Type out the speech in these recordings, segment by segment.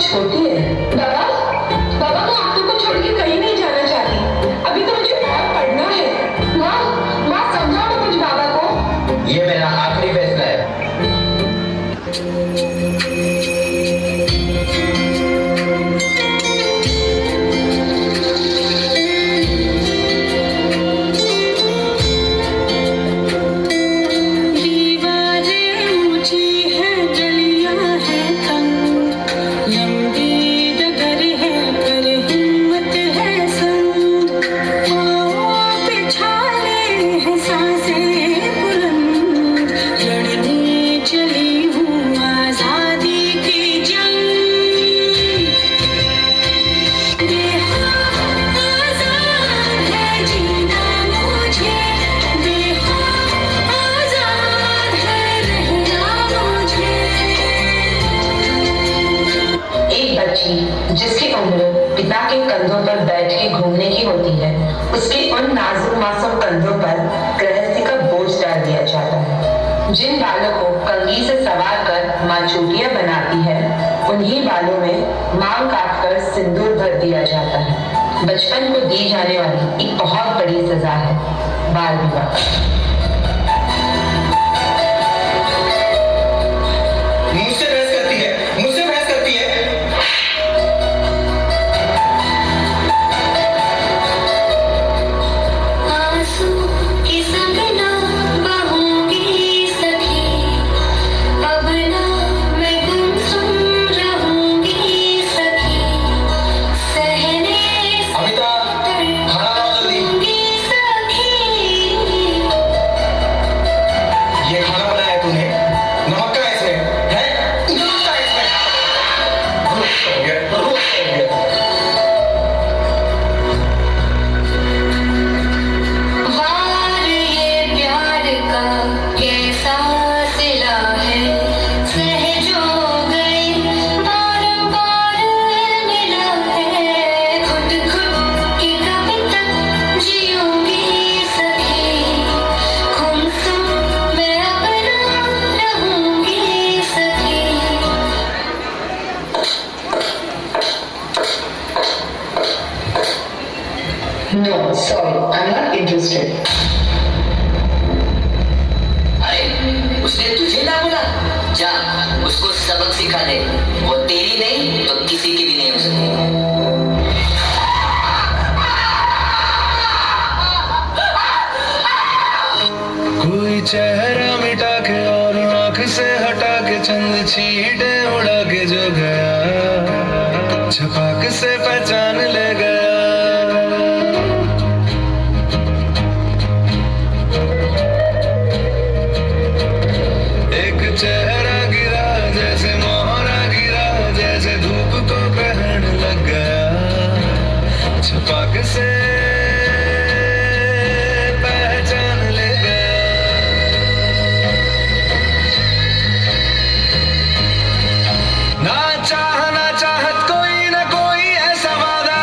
छोटी है। बाबा, बाबा मैं आप लोग को छोड़ के कहीं नहीं जाना चाहती। अभी तो मुझे और पढ़ना है। माँ समझाओ कुछ बाबा को। ये मेरा आखिरी फैसला है। जिसकी उम्र पिता के कंधों पर बैठ के घूमने की होती है, उसके उन नाजुक मासूम कंधों पर गृहस्थी का बोझ डाल दिया जाता है। जिन बालों को कंघी से सवार कर माँ चूटियां बनाती है, उन्हीं बालों में मांग काट कर सिंदूर भर दिया जाता है। बचपन को दी जाने वाली एक बहुत बड़ी सजा है बाल विवाह। No, sorry, I'm not interested. अरे उसने तुझे ना बोला? जा उसको सबक सिखा दे। वो तेरी नहीं तो किसी की भी नहीं हो सकती। कोई चेहरा मिटा के और आँख से हटा के चंद छींटे उड़ा के जो गया, छपाक से पहचान ले गया। चेहरा गिरा जैसे मोहरा गिरा, जैसे धूप को ग्रहण लग गया, छपाक से पहचान ले गया। ना चाह ना चाहत कोई ना कोई ऐसा वादा,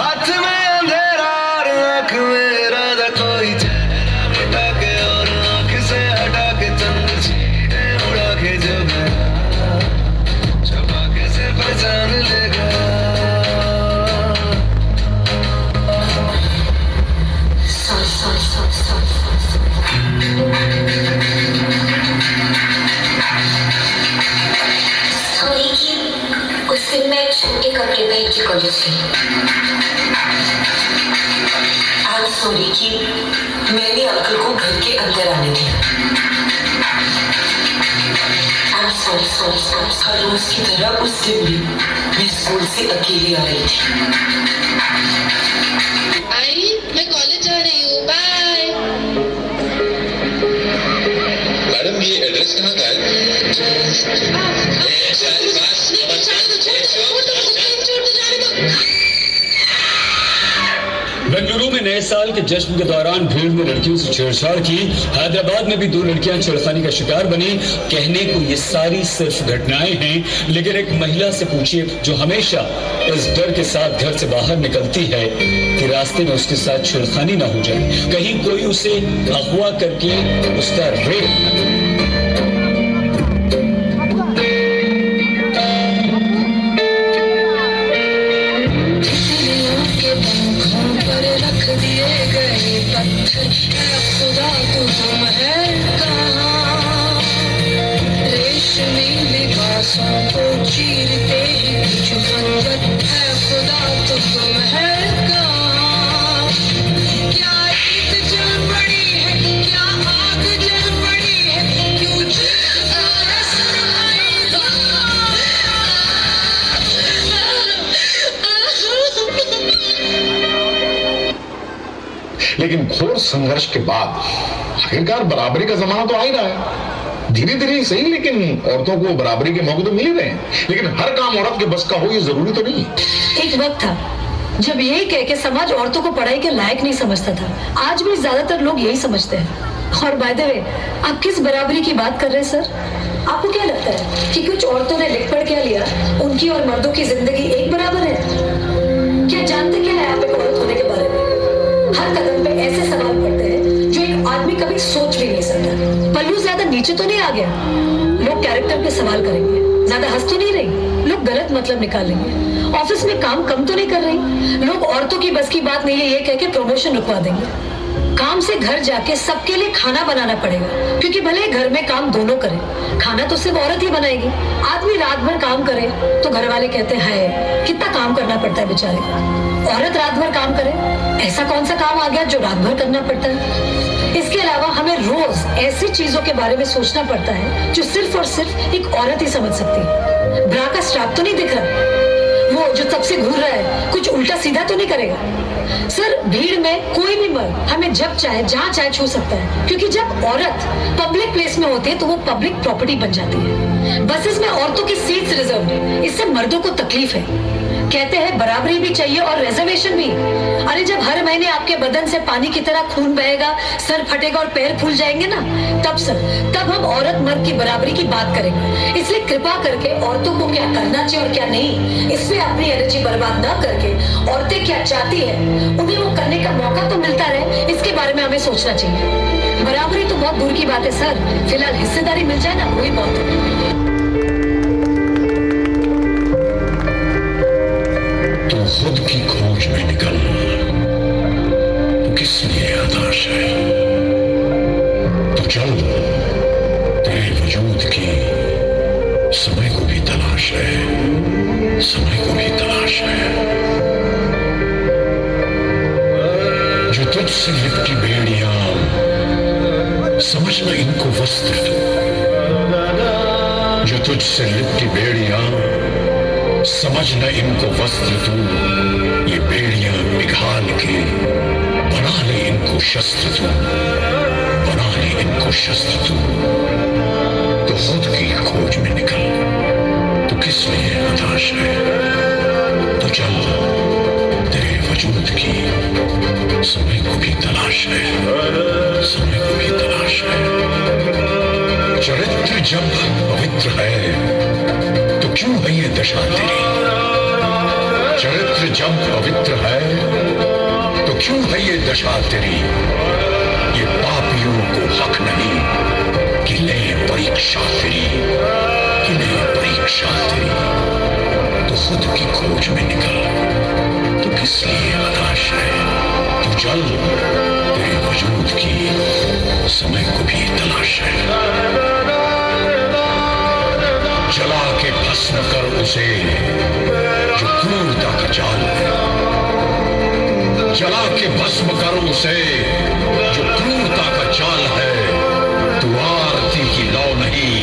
हाथ में अंधेरा और आँख में इरादा। कोई चेहरा मिटा के और आँख से हटा के चंद के जो गया, छपाके से पहचान ले गया। सॉरी कि उस दिन मैं छोटे कपड़े पहन के कॉलेज गई। आई एम सॉरी कि मैंने अंकल को घर के अंदर आने दिया। हर रोज की तरह उस दिन भी मैं स्कूल से अकेली आ रही थी। आई मैं कॉलेज जा रही हूँ, बाय। मैडम ये एड्रेस कहाँ का है? बेंगलुरु में नए साल के जश्न के दौरान भीड़ में लड़कियों से छेड़छाड़ की। हैदराबाद में भी 2 लड़कियां छेड़खानी का शिकार बनी। कहने को ये सारी सिर्फ घटनाएं हैं, लेकिन एक महिला से पूछिए जो हमेशा इस डर के साथ घर से बाहर निकलती है कि रास्ते में उसके साथ छेड़खानी ना हो जाए, कहीं कोई उसे अगवा करके उसका रेप न करे। सांसों को चीरते हैं कुछ खंजर है खुदा तो तुम है कहाँ? क्या ईद जल पड़ी है, क्या आग जल पड़ी है, क्यों चिल्लाता है लेकिन घोर संघर्ष के बाद आखिरकार बराबरी का जमाना तो आ ही रहा है। धीरे धीरे सही, लेकिन औरतों को बराबरी के मौके तो मिल ही रहे हैं। लेकिन हर काम औरत के बस का हो ये जरूरी तो नहीं है। एक वक्त था जब यही कह के समाज औरतों को पढ़ाई के लायक नहीं समझता था। आज भी ज्यादातर लोग यही समझते हैं। और बाय द वे, आप किस बराबरी की बात कर रहे हैं सर? आपको क्या लगता है कि कुछ औरतों ने लिख पढ़ क्या लिया, उनकी और मर्दों की जिंदगी एक बराबर है? क्या जानते क्या है आप एक औरत होने के बारे में? हर कदम पे ऐसे सवाल पड़ते हैं जो एक आदमी कभी सोच भी नहीं सकता। पल्लू ज्यादा नीचे तो नहीं आ गया? लोग कैरेक्टर पे सवाल करेंगे। ज्यादा हंस तो नहीं रही? लोग गलत मतलब निकालेंगे। ऑफिस में काम कम तो नहीं कर रही? लोग औरतों की बस की बात नहीं है ये कह के प्रमोशन रुकवा देंगे। काम से घर जाके सबके लिए खाना बनाना पड़ेगा, क्योंकि भले घर में काम दोनों करें, खाना तो सिर्फ औरत ही बनाएगी। आदमी रात भर काम करे तो घर वाले कहते हैं कितना काम करना पड़ता है बेचारे को। औरत रात भर काम करे, ऐसा कौन सा काम आ गया जो रात भर करना पड़ता है? इसके अलावा हमें रोज ऐसी चीजों के बारे में सोचना पड़ता है जो सिर्फ और सिर्फ एक औरत ही समझ सकती है। ब्रा का स्ट्रैप तो नहीं दिख रहा, वो जो सबसे घूर रहा है कुछ उल्टा सीधा तो नहीं करेगा? सर, भीड़ में कोई भी मर्द हमें जब चाहे जहाँ चाहे छू सकता है, क्योंकि जब औरत पब्लिक प्लेस में होती है तो वो पब्लिक प्रॉपर्टी बन जाती है। बसेस में औरतों की सीट्स रिजर्व है, इससे मर्दों को तकलीफ है। कहते हैं बराबरी भी चाहिए और रिजर्वेशन भी। अरे जब हर महीने आपके बदन से पानी की तरह खून बहेगा, सर फटेगा और पैर फूल जाएंगे ना, तब हम औरत मर्द की बराबरी की बात करेंगे। इसलिए कृपा करके औरतों को क्या करना चाहिए और क्या नहीं, इसमें अपनी एनर्जी बर्बाद ना करके औरतें क्या चाहती है उन्हें वो करने का मौका तो मिलता रहे, इसके बारे में हमें सोचना चाहिए। बराबरी तो बहुत दूर की बात है सर, फिलहाल हिस्सेदारी मिल जाए ना, वही बहुत है। खुद की खोज में निकल, तो किस लिए हताश है? तो चल, तेरे वजूद की समय को भी तलाश है, समय को भी तलाश है। जो तुझसे लिपटी बेड़ियां, समझना इनको वस्त्र तू। जो तुझसे लिपटी बेड़ियां, समझना इनको वस्त्र तू। ये बेड़ियां पिघाल के बना ले इनको शस्त्र तू, बना ले इनको शस्त्र तू। तो खुद की खोज में निकल, तो किस लिए हताश है? तो चल, तेरे वजूद की समय को भी तलाश है, समय को भी तलाश है। चरित्र जब पवित्र है तो क्यों है ये दशा तेरी? चरित्र जब पवित्र है तो क्यों है ये दशा तेरी? ये पापियों को हक नहीं कि ले परीक्षा तेरी, कि ले परीक्षा तेरी। तो खुद की खोज में निकल, तो किस लिए हताश है? तो चल, तेरे वजूद की समय को भी तलाश है। जला के भस्म कर उसे जो क्रूरता का जाल है, जला के भस्म कर उसे जो क्रूरता का जाल है। तू आरती की लौ नहीं,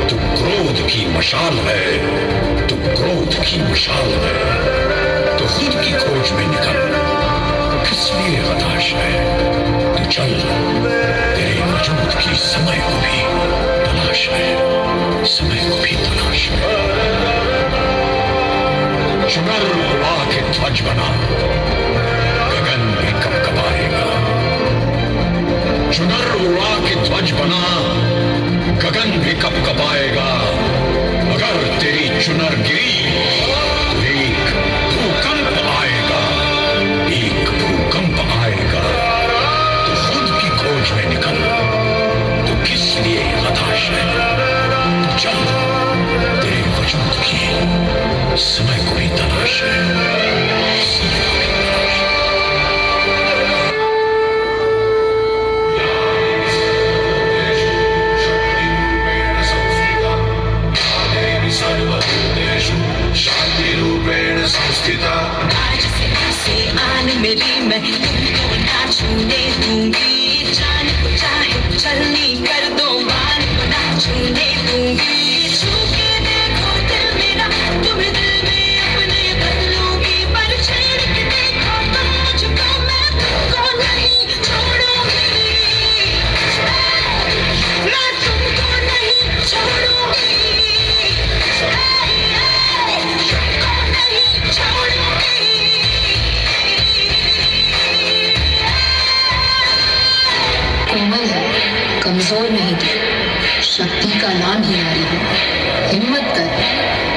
तू क्रोध की मशाल है, तू क्रोध की मशाल है। तो खुद की खोज में निकल, किस लिए हताश है? तो चल, तेरे वजूद की समय को भी तलाश है, समय को भी तलाश है। चुनर उड़ा के ध्वज बना, गगन भी कपकपाएगा। चुनर उड़ा के ध्वज बना, गगन भी कपकपाएगा। अगर तेरी चुनर गिरी तो एक भूकंप आएगा, एक भूकंप आएगा। तो खुद की खोज में निकल, तो किस लिए हताश है? तो चल, तेरे वजूद की समय को भी तलाश है, समय को भी तलाश है।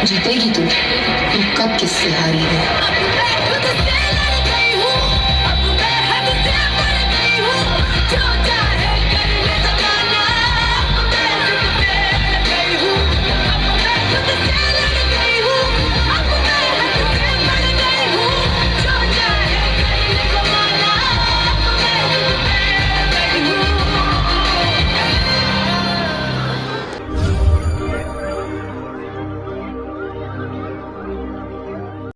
जीतेगी तू कब किससे हारी है।